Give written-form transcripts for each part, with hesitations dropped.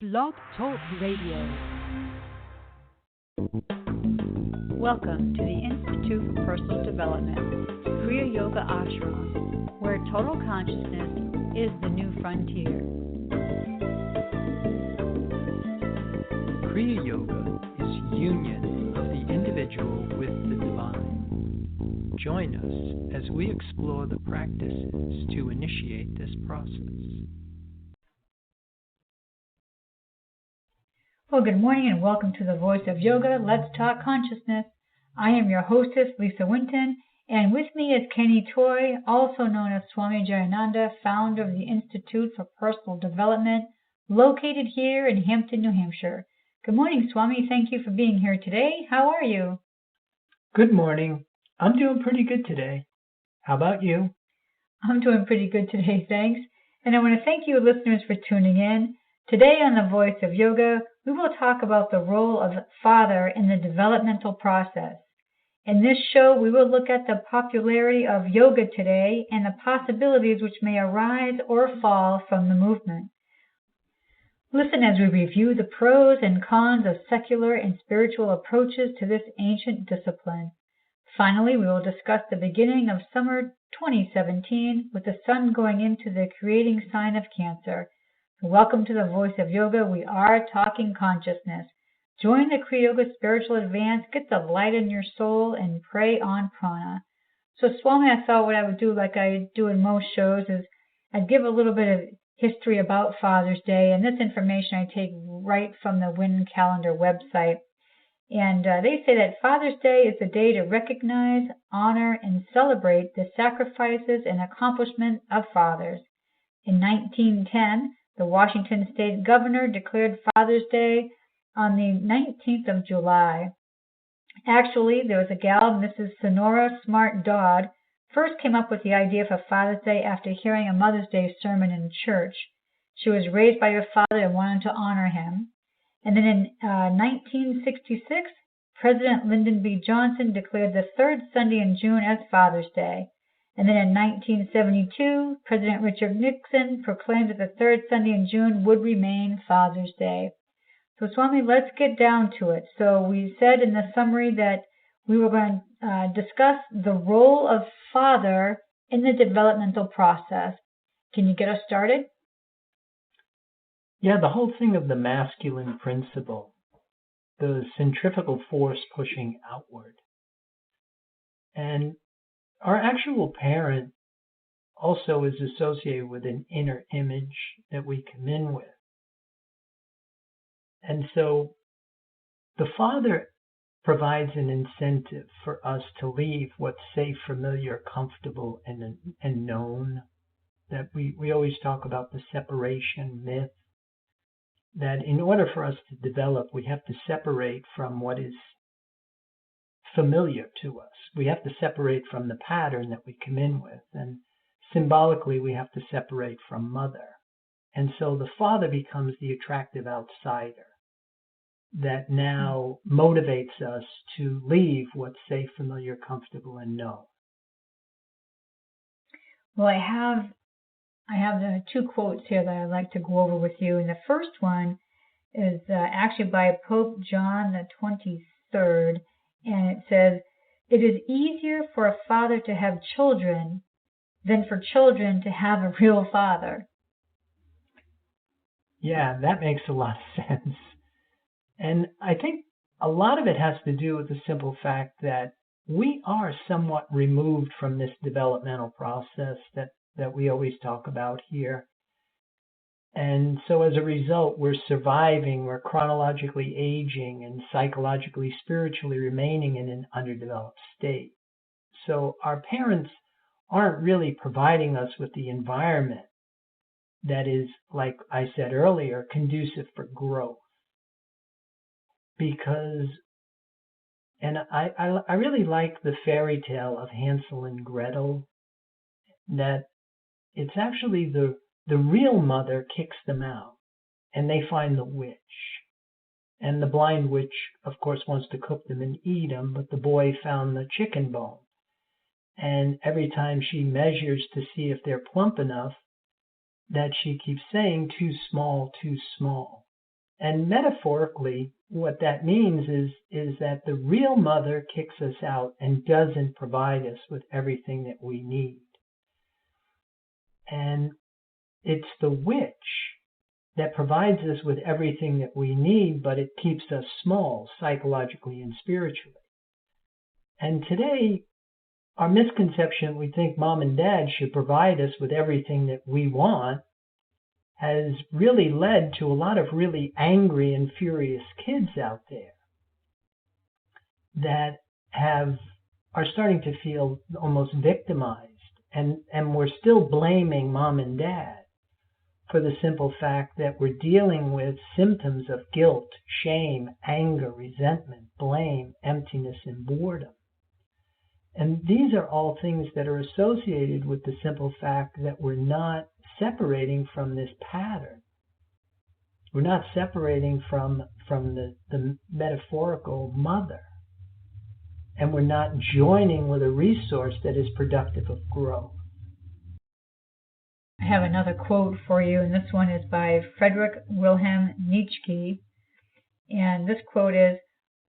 Blog Talk Radio. Welcome to the Institute for Personal Development, Kriya Yoga Ashram, where total consciousness is the new frontier. Kriya Yoga is union of the individual with the divine. Join us as we explore the practices to initiate this process. Well, good morning and welcome to the Voice of Yoga. Let's Talk Consciousness. I am your hostess, Lisa Winton, and with me is Kenny Toy, also known as Swami Jayananda, founder of the Institute for Personal Development, located here in Hampton, New Hampshire. Good morning, Swami. Thank you for being here today. How are you? Good morning. I'm doing pretty good today. How about you? I'm doing pretty good today, thanks. And I want to thank you, listeners, for tuning in. Today on the Voice of Yoga, we will talk about the role of father in the developmental process. In this show, we will look at the popularity of yoga today and the possibilities which may arise or fall from the movement. Listen as we review the pros and cons of secular and spiritual approaches to this ancient discipline. Finally, we will discuss the beginning of summer 2017 with the sun going into the creating sign of Cancer. Welcome to the Voice of Yoga. We are talking consciousness. Join the Kriya Yoga Spiritual Advance, get the light in your soul, and pray on Prana. So, Swami, I thought what I would do, like I do in most shows, is I'd give a little bit of history about Father's Day, and this information I take right from the Winton calendar website. And they say that Father's Day is a day to recognize, honor, and celebrate the sacrifices and accomplishment of fathers. In 1910, the Washington State Governor declared Father's Day on the 19th of July. Actually, there was a gal, Mrs. Sonora Smart Dodd, first came up with the idea for Father's Day after hearing a Mother's Day sermon in church. She was raised by her father and wanted to honor him. And then in 1966, President Lyndon B. Johnson declared the third Sunday in June as Father's Day. And then in 1972, President Richard Nixon proclaimed that the third Sunday in June would remain Father's Day. So, Swami, let's get down to it. So we said in the summary that we were going to discuss the role of father in the developmental process. Can you get us started? Yeah, the whole thing of the masculine principle, the centrifugal force pushing outward. And our actual parent also is associated with an inner image that we come in with. And so the father provides an incentive for us to leave what's safe, familiar, comfortable, and known. That we always talk about the separation myth, that in order for us to develop, we have to separate from what is familiar to us. We have to separate from the pattern that we come in with, and symbolically we have to separate from mother. And so the father becomes the attractive outsider that now motivates us to leave what's safe, familiar, comfortable, and known. Well, I have the two quotes here that I'd like to go over with you. And the first one is actually by Pope John the 23rd, and it says, "It is easier for a father to have children than for children to have a real father." Yeah, that makes a lot of sense. And I think a lot of it has to do with the simple fact that we are somewhat removed from this developmental process that we always talk about here. And so as a result, we're surviving, we're chronologically aging, and psychologically, spiritually remaining in an underdeveloped state. So our parents aren't really providing us with the environment that is, like I said earlier, conducive for growth. Because, and I really like the fairy tale of Hansel and Gretel, that it's actually the real mother kicks them out, and they find the witch. And the blind witch, of course, wants to cook them and eat them, but the boy found the chicken bone. And every time she measures to see if they're plump enough, that she keeps saying, too small, too small. And metaphorically, what that means is that the real mother kicks us out and doesn't provide us with everything that we need. And it's the witch that provides us with everything that we need, but it keeps us small psychologically and spiritually. And today, our misconception, we think mom and dad should provide us with everything that we want, has really led to a lot of really angry and furious kids out there that are starting to feel almost victimized. And we're still blaming mom and dad for the simple fact that we're dealing with symptoms of guilt, shame, anger, resentment, blame, emptiness, and boredom. And these are all things that are associated with the simple fact that we're not separating from this pattern. We're not separating from the metaphorical mother. And we're not joining with a resource that is productive of growth. I have another quote for you, and this one is by Friedrich Wilhelm Nietzsche. And this quote is,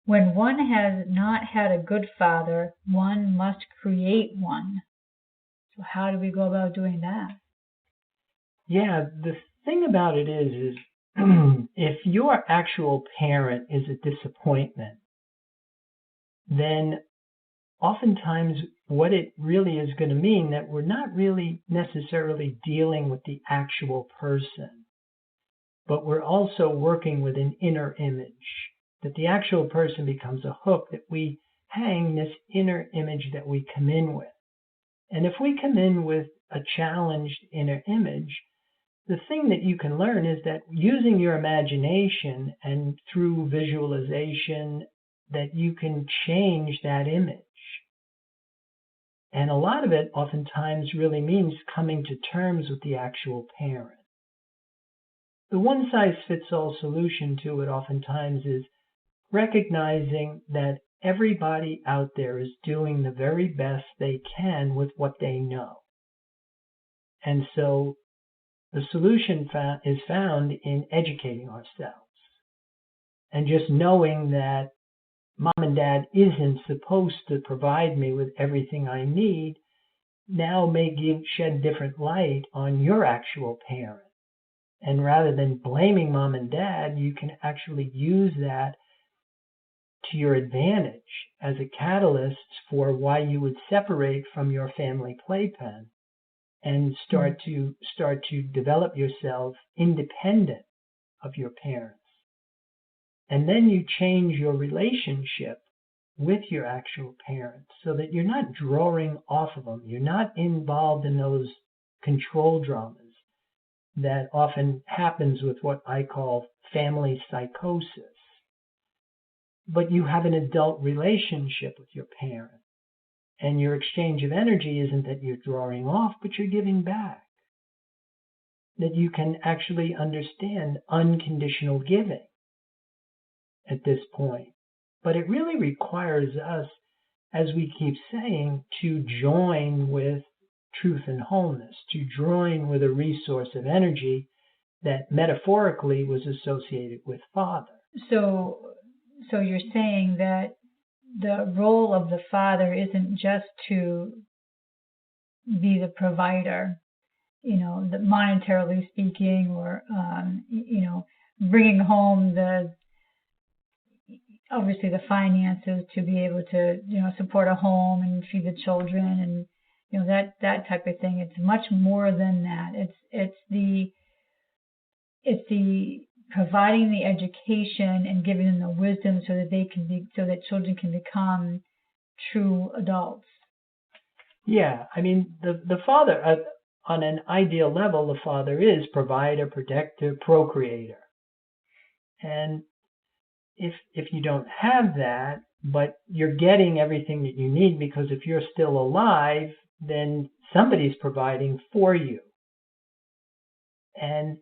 "When one has not had a good father, one must create one." So how do we go about doing that? Yeah, the thing about it is if your actual parent is a disappointment, then oftentimes what it really is going to mean that we're not really necessarily dealing with the actual person, but we're also working with an inner image, that the actual person becomes a hook that we hang this inner image that we come in with. And if we come in with a challenged inner image, the thing that you can learn is that using your imagination and through visualization, that you can change that image. And a lot of it oftentimes really means coming to terms with the actual parent. The one-size-fits-all solution to it oftentimes is recognizing that everybody out there is doing the very best they can with what they know. And so the solution is found in educating ourselves and just knowing that mom and dad isn't supposed to provide me with everything I need now may shed different light on your actual parent. And rather than blaming mom and dad, you can actually use that to your advantage as a catalyst for why you would separate from your family playpen and start to develop yourself independent of your parents. And then you change your relationship with your actual parents so that you're not drawing off of them. You're not involved in those control dramas that often happens with what I call family psychosis. But you have an adult relationship with your parent. And your exchange of energy isn't that you're drawing off, but you're giving back. That you can actually understand unconditional giving at this point. But it really requires us, as we keep saying, to join with truth and wholeness, to join with a resource of energy that metaphorically was associated with Father. So you're saying that the role of the father isn't just to be the provider, the monetarily speaking, or bringing home obviously the finances to be able to support a home and feed the children and that type of thing. It's much more than that. It's the providing the education and giving them the wisdom so that children can become true adults. Yeah, I mean the father, on an ideal level, the father is provider, protector, procreator. And if you don't have that, but you're getting everything that you need, because if you're still alive, then somebody's providing for you. And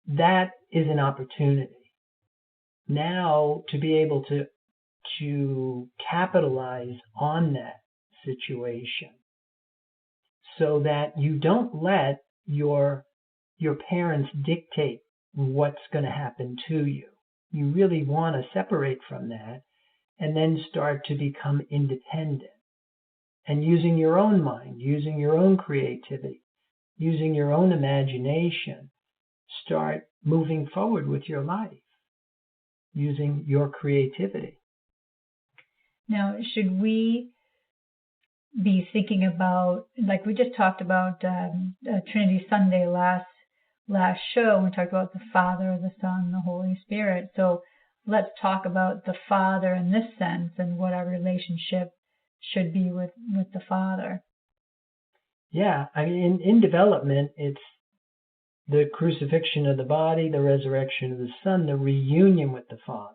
that is an opportunity now to be able to capitalize on that situation so that you don't let your parents dictate what's going to happen to you. You really want to separate from that and then start to become independent and using your own mind, using your own creativity, using your own imagination, start moving forward with your life using your creativity. Now, should we be thinking about, like we just talked about Trinity Sunday last show, we talked about the Father, the Son, the Holy Spirit. So let's talk about the Father in this sense and what our relationship should be with the Father. Yeah, I mean, in development, it's the crucifixion of the body, the resurrection of the Son, the reunion with the Father.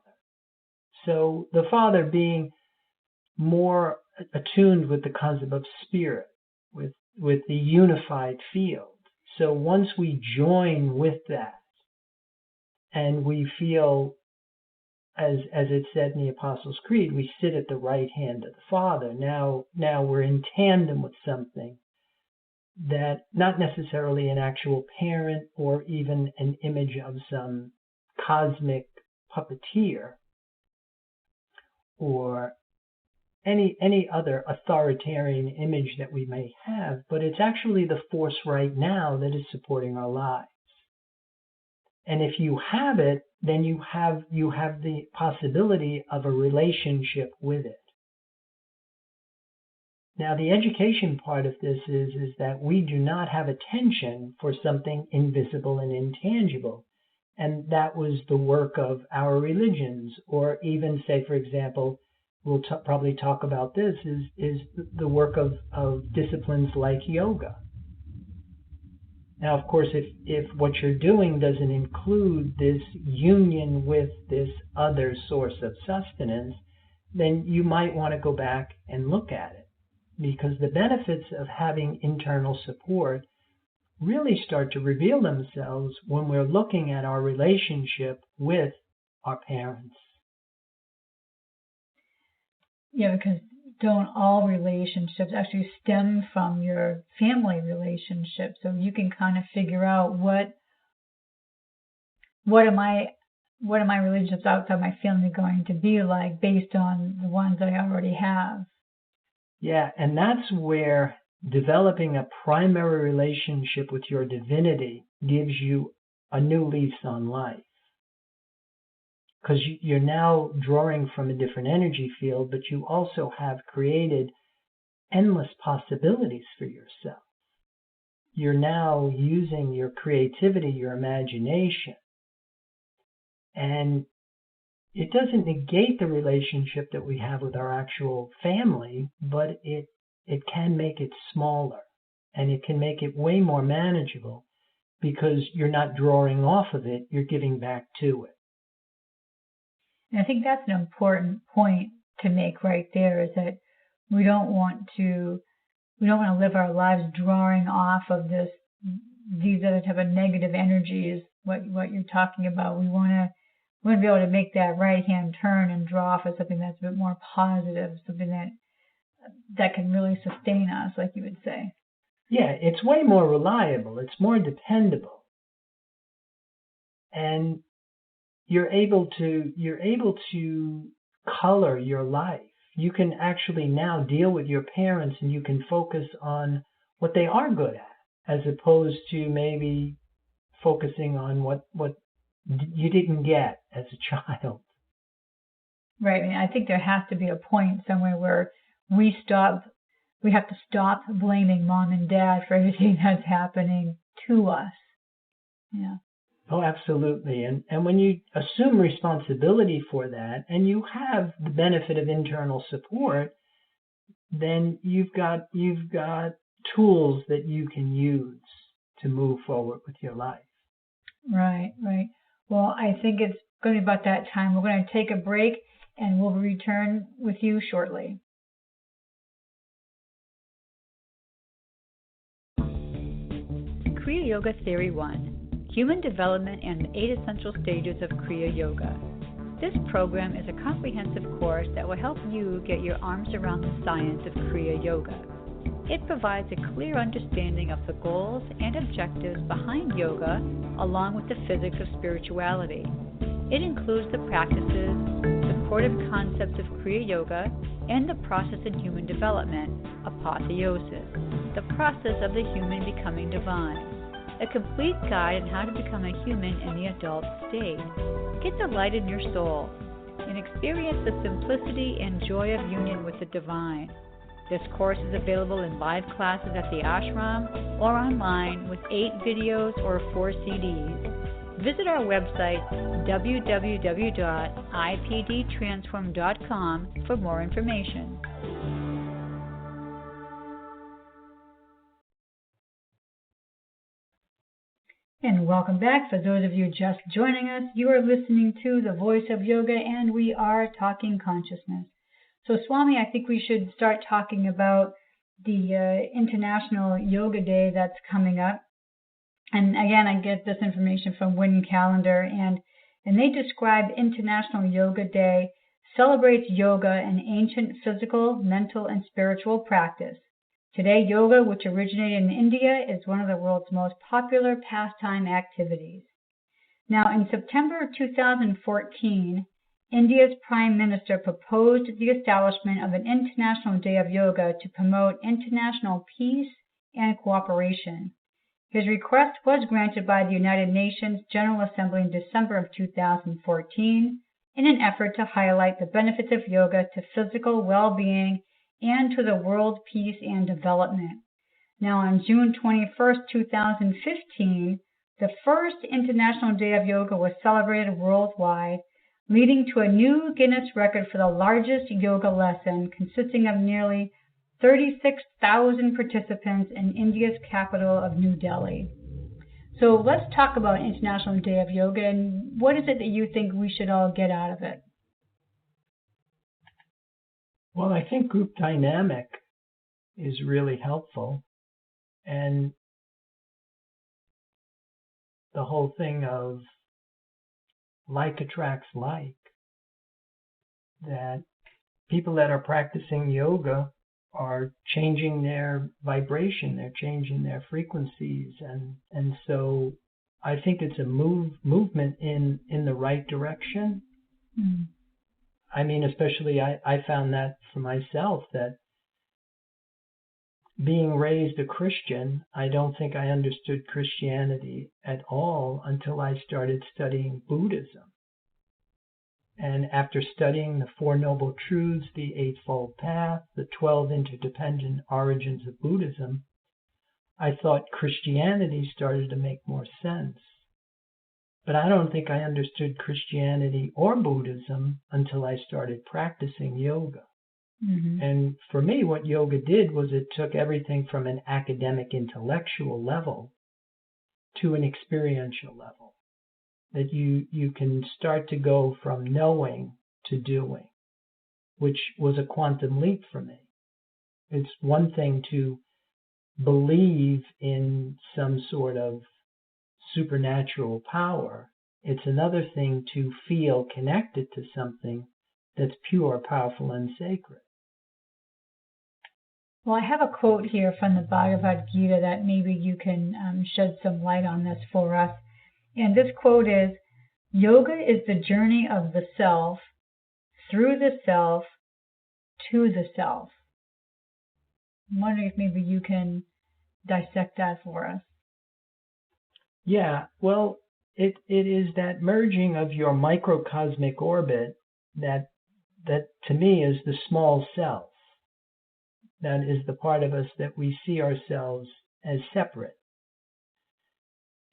So the Father being more attuned with the concept of spirit, with the unified field. So once we join with that, and we feel, as it said in the Apostles' Creed, we sit at the right hand of the Father. Now we're in tandem with something that not necessarily an actual parent or even an image of some cosmic puppeteer or any other authoritarian image that we may have, but it's actually the force right now that is supporting our lives. And if you have it, then you have the possibility of a relationship with it. Now, the education part of this is that we do not have attention for something invisible and intangible. And that was the work of our religions, or even, say, for example, we'll probably talk about this, is the work of disciplines like yoga. Now, of course, if what you're doing doesn't include this union with this other source of sustenance, then you might want to go back and look at it. Because the benefits of having internal support really start to reveal themselves when we're looking at our relationship with our parents. Yeah, because don't all relationships actually stem from your family relationship? So you can kind of figure out what are my relationships outside my family going to be like based on the ones I already have. Yeah, and that's where developing a primary relationship with your divinity gives you a new lease on life. Because you're now drawing from a different energy field, but you also have created endless possibilities for yourself. You're now using your creativity, your imagination. And it doesn't negate the relationship that we have with our actual family, but it can make it smaller, and it can make it way more manageable because you're not drawing off of it, you're giving back to it. And I think that's an important point to make right there, is that we don't want to live our lives drawing off of these other type of negative energies, what you're talking about. We want to be able to make that right-hand turn and draw off of something that's a bit more positive, something that can really sustain us, like you would say. Yeah, it's way more reliable. It's more dependable. And you're able to color your life. You can actually now deal with your parents and you can focus on what they are good at, as opposed to maybe focusing on what you didn't get as a child. Right. I mean, I think there has to be a point somewhere where we have to stop blaming mom and dad for everything that's happening to us. Yeah. Oh, absolutely. And when you assume responsibility for that and you have the benefit of internal support, then you've got tools that you can use to move forward with your life. Right. Well, I think it's going to be about that time. We're going to take a break and we'll return with you shortly. Kriya Yoga Theory 1, Human Development and the 8 Essential Stages of Kriya Yoga. This program is a comprehensive course that will help you get your arms around the science of Kriya Yoga. It provides a clear understanding of the goals and objectives behind yoga, along with the physics of spirituality. It includes the practices, supportive concepts of Kriya Yoga, and the process in human development, apotheosis, the process of the human becoming divine. A complete guide on how to become a human in the adult state. Get the light in your soul and experience the simplicity and joy of union with the divine. This course is available in live classes at the ashram or online with 8 videos or 4 CDs. Visit our website, www.ipdtransform.com, for more information. And welcome back. For those of you just joining us, you are listening to The Voice of Yoga, and we are talking consciousness. So, Swami, I think we should start talking about the International Yoga Day that's coming up. And again, I get this information from Winton Calendar, and they describe International Yoga Day celebrates yoga, an ancient physical, mental, and spiritual practice. Today, yoga, which originated in India, is one of the world's most popular pastime activities. Now, in September 2014, India's Prime Minister proposed the establishment of an International Day of Yoga to promote international peace and cooperation. His request was granted by the United Nations General Assembly in December of 2014 in an effort to highlight the benefits of yoga to physical well-being and to the world peace and development. Now, on June 21st, 2015, the first International Day of Yoga was celebrated worldwide, leading to a new Guinness record for the largest yoga lesson, consisting of nearly 36,000 participants in India's capital of New Delhi. So let's talk about International Day of Yoga, and what is it that you think we should all get out of it? Well, I think group dynamic is really helpful. And the whole thing of like attracts like, that people that are practicing yoga are changing their vibration, they're changing their frequencies. And so I think it's a movement in the right direction. Mm. I mean, especially I found that for myself, that being raised a Christian, I don't think I understood Christianity at all until I started studying Buddhism. And after studying the Four Noble Truths, the Eightfold Path, the 12 interdependent origins of Buddhism, I thought Christianity started to make more sense. But I don't think I understood Christianity or Buddhism until I started practicing yoga. Mm-hmm. And for me, what yoga did was it took everything from an academic intellectual level to an experiential level. That you can start to go from knowing to doing, which was a quantum leap for me. It's one thing to believe in some sort of supernatural power. It's another thing to feel connected to something that's pure, powerful, and sacred. Well, I have a quote here from the Bhagavad Gita that maybe you can shed some light on this for us. And this quote is, "Yoga is the journey of the self, through the self, to the self." I'm wondering if maybe you can dissect that for us. Yeah, well, it is that merging of your microcosmic orbit that to me is the small self. That is the part of us that we see ourselves as separate.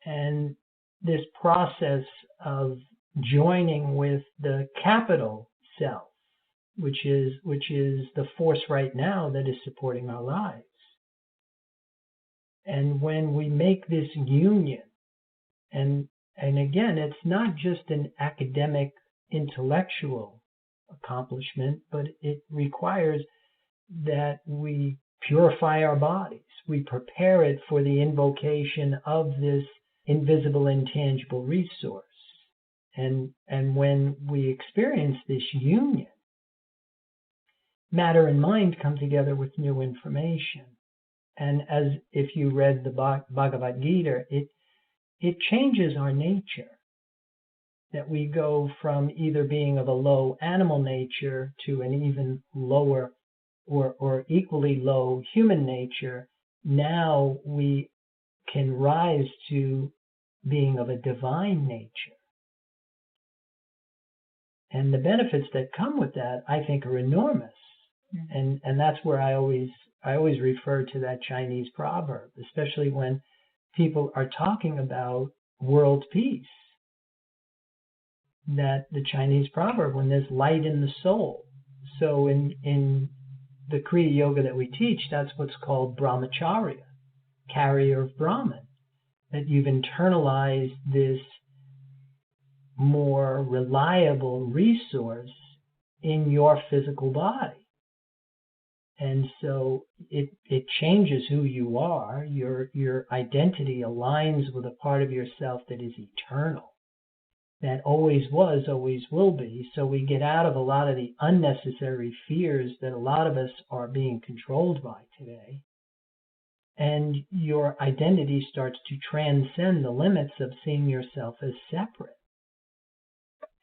And this process of joining with the capital self, which is the force right now that is supporting our lives. And when we make this union, and again, it's not just an academic, intellectual accomplishment, but it requires that we purify our bodies. We prepare it for the invocation of this invisible, intangible resource. And when we experience this union, matter and mind come together with new information. And as if you read the Bhagavad Gita, it changes our nature. That we go from either being of a low animal nature to an even lower or equally low human nature. Now we can rise to being of a divine nature. And the benefits that come with that, I think, are enormous. Mm-hmm. And that's where I always refer to that Chinese proverb, especially when people are talking about world peace. That the Chinese proverb, when there's light in the soul. So in the Kriya yoga that we teach, that's what's called brahmacharya, carrier of Brahman. That you've internalized this more reliable resource in your physical body. And so it changes who you are. Your identity aligns with a part of yourself that is eternal. That always was, always will be. So we get out of a lot of the unnecessary fears that a lot of us are being controlled by today. And your identity starts to transcend the limits of seeing yourself as separate.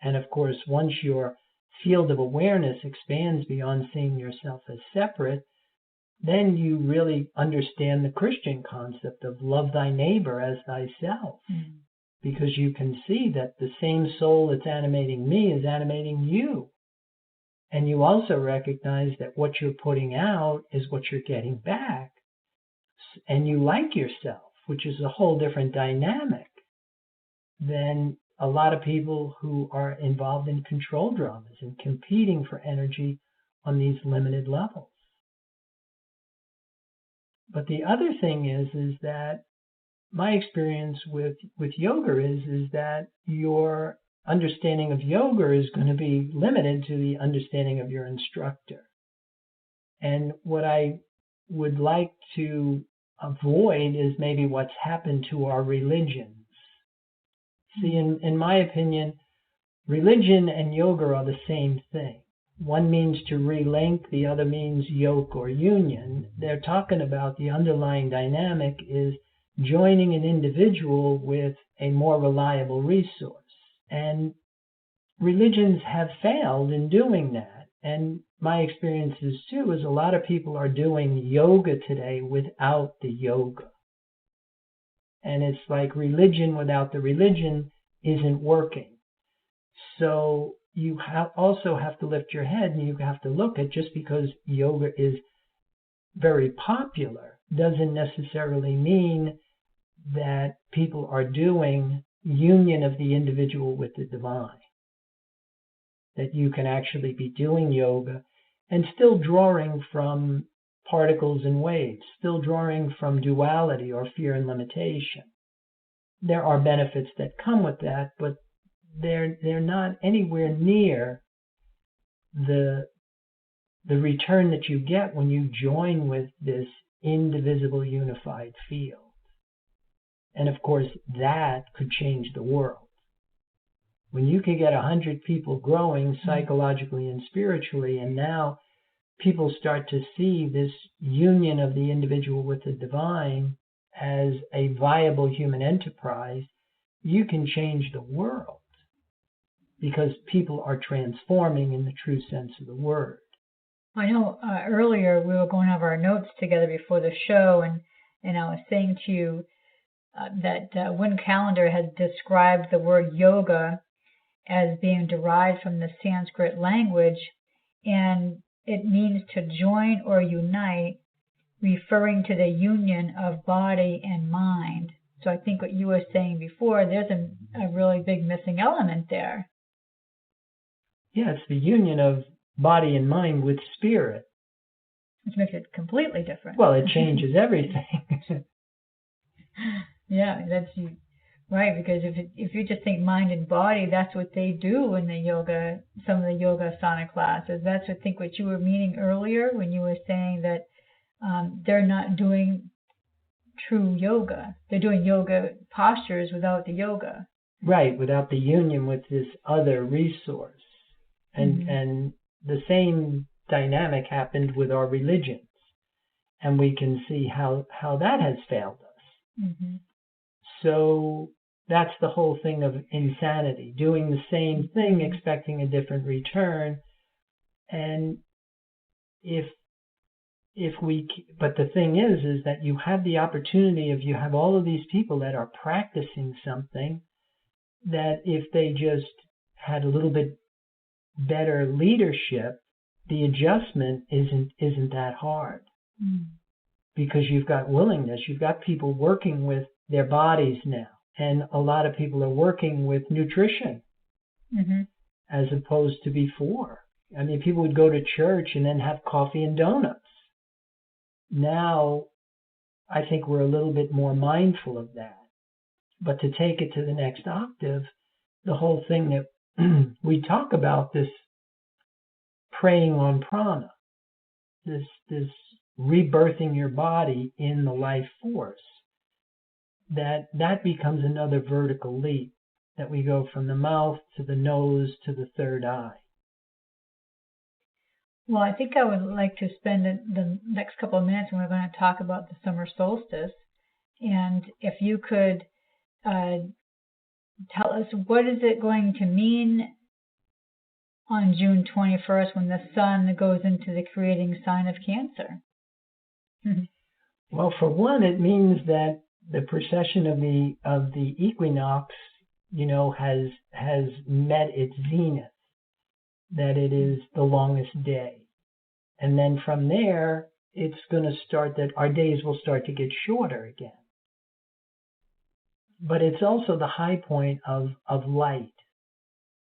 And of course, once your field of awareness expands beyond seeing yourself as separate, then you really understand the Christian concept of love thy neighbor as thyself. Mm. Because you can see that the same soul that's animating me is animating you. And you also recognize that what you're putting out is what you're getting back. And you like yourself, which is a whole different dynamic than a lot of people who are involved in control dramas and competing for energy on these limited levels. But the other thing is that my experience with yoga is that your understanding of yoga is going to be limited to the understanding of your instructor. And what I would like to avoid is maybe what's happened to our religions. See, in my opinion, religion and yoga are the same thing. One means to relink, the other means yoke or union. They're talking about the underlying dynamic is joining an individual with a more reliable resource. And religions have failed in doing that. And my experience is too, is a lot of people are doing yoga today without the yoga. And it's like religion without the religion isn't working. So you also have to lift your head and you have to look at, just because yoga is very popular doesn't necessarily mean that people are doing union of the individual with the divine. That you can actually be doing yoga and still drawing from particles and waves, still drawing from duality or fear and limitation. There are benefits that come with that, but they're not anywhere near the return that you get when you join with this indivisible unified field. And of course, that could change the world. When you can get 100 people growing psychologically and spiritually, and now people start to see this union of the individual with the divine as a viable human enterprise, you can change the world because people are transforming in the true sense of the word. I know earlier we were going over our notes together before the show, and I was saying to you that Winton Calendar has described the word yoga as being derived from the Sanskrit language, and it means to join or unite, referring to the union of body and mind. So I think what you were saying before, there's a really big missing element there. Yeah, it's the union of body and mind with spirit. Which makes it completely different. Well, it changes everything. Yeah, that's right, because if you just think mind and body, that's what they do in the yoga, some of the yoga asana classes. That's what you were meaning earlier when you were saying that they're not doing true yoga. They're doing yoga postures without the yoga. Right, without the union with this other resource. And the same dynamic happened with our religions. And we can see how that has failed us. Mm-hmm. So that's the whole thing of insanity, doing the same thing, expecting a different return. And but the thing is that you have the opportunity you have all of these people that are practicing something that if they just had a little bit better leadership, the adjustment isn't that hard. Because you've got willingness, you've got people working with their bodies now, and a lot of people are working with nutrition as opposed to before. I mean, people would go to church and then have coffee and donuts. Now, I think we're a little bit more mindful of that. But to take it to the next octave, the whole thing that we talk about, this preying on prana, this rebirthing your body in the life force, that becomes another vertical leap, that we go from the mouth to the nose to the third eye. Well, I think I would like to spend the next couple of minutes, and we're going to talk about the summer solstice. And if you could tell us, what is it going to mean on June 21st when the sun goes into the creating sign of Cancer? Well, for one, it means that the precession of the equinox, has met its zenith, that it is the longest day. And then from there, it's going to start that our days will start to get shorter again. But it's also the high point of light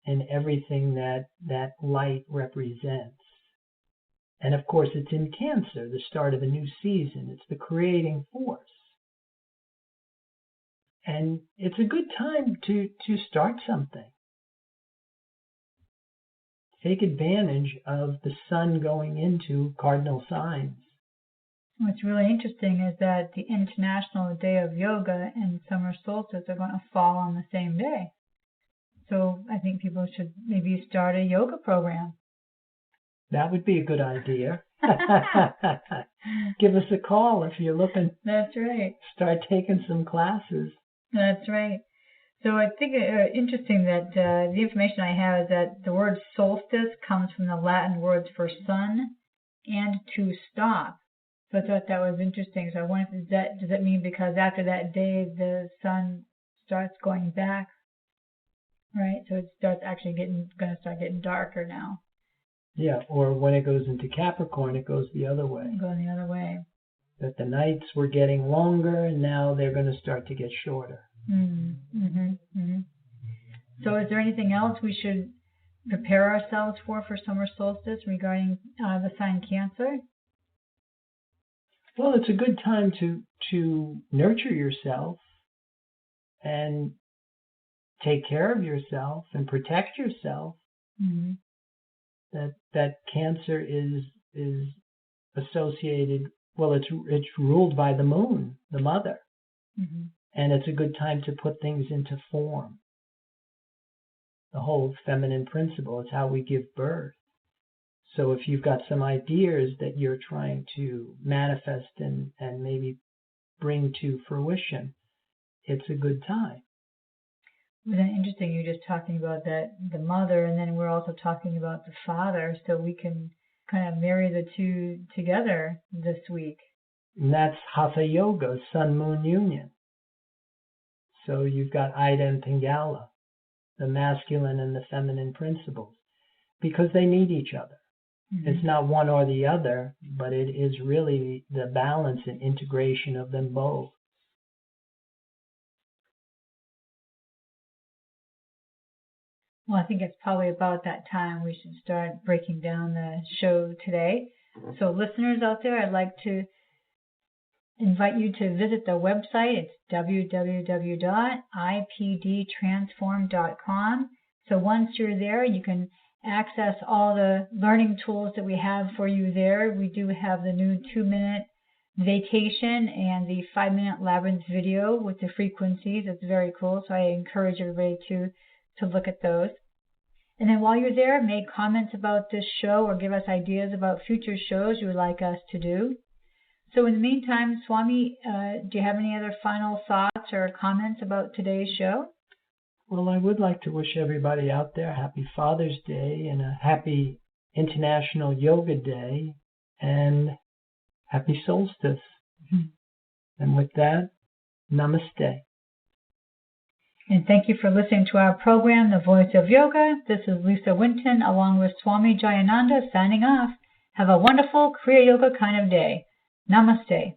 and everything that light represents. And of course, it's in Cancer, the start of a new season. It's the creating force. And it's a good time to start something. Take advantage of the sun going into cardinal signs. What's really interesting is that the International Day of Yoga and Summer Solstice are going to fall on the same day. So I think people should maybe start a yoga program. That would be a good idea. Give us a call if you're looking. That's right. Start taking some classes. That's right. So I think interesting that the information I have is that the word solstice comes from the Latin words for sun and to stop. So I thought that was interesting. So I wondered, does that mean because after that day the sun starts going back, right? So it starts actually going to start getting darker now. Yeah, or when it goes into Capricorn, it goes the other way. Going the other way. That the nights were getting longer, and now they're going to start to get shorter. So is there anything else we should prepare ourselves for summer solstice regarding the sign Cancer? Well, it's a good time to nurture yourself and take care of yourself and protect yourself. That Cancer is associated, well, it's ruled by the moon, the mother. And it's a good time to put things into form. The whole feminine principle is how we give birth. So if you've got some ideas that you're trying to manifest and maybe bring to fruition, it's a good time. Well, then interesting, you're just talking about that, the mother, and then we're also talking about the father, so we can kind of marry the two together this week. And that's Hatha Yoga, Sun-Moon Union. So you've got Ida and Pingala, the masculine and the feminine principles, because they need each other. It's not one or the other, but it is really the balance and integration of them both. Well, I think it's probably about that time we should start breaking down the show today. So listeners out there, I'd like to invite you to visit the website. It's www.ipdtransform.com. So once you're there, you can access all the learning tools that we have for you there. We do have the new 2-minute vacation and the 5-minute labyrinth video with the frequencies. It's very cool. So I encourage everybody to look at those. And then while you're there, make comments about this show or give us ideas about future shows you would like us to do. So in the meantime, Swami, do you have any other final thoughts or comments about today's show? Well, I would like to wish everybody out there happy Father's Day and a happy International Yoga Day and happy Solstice. And with that, namaste. And thank you for listening to our program, The Voice of Yoga. This is Lisa Winton along with Swami Jayananda signing off. Have a wonderful Kriya Yoga kind of day. Namaste.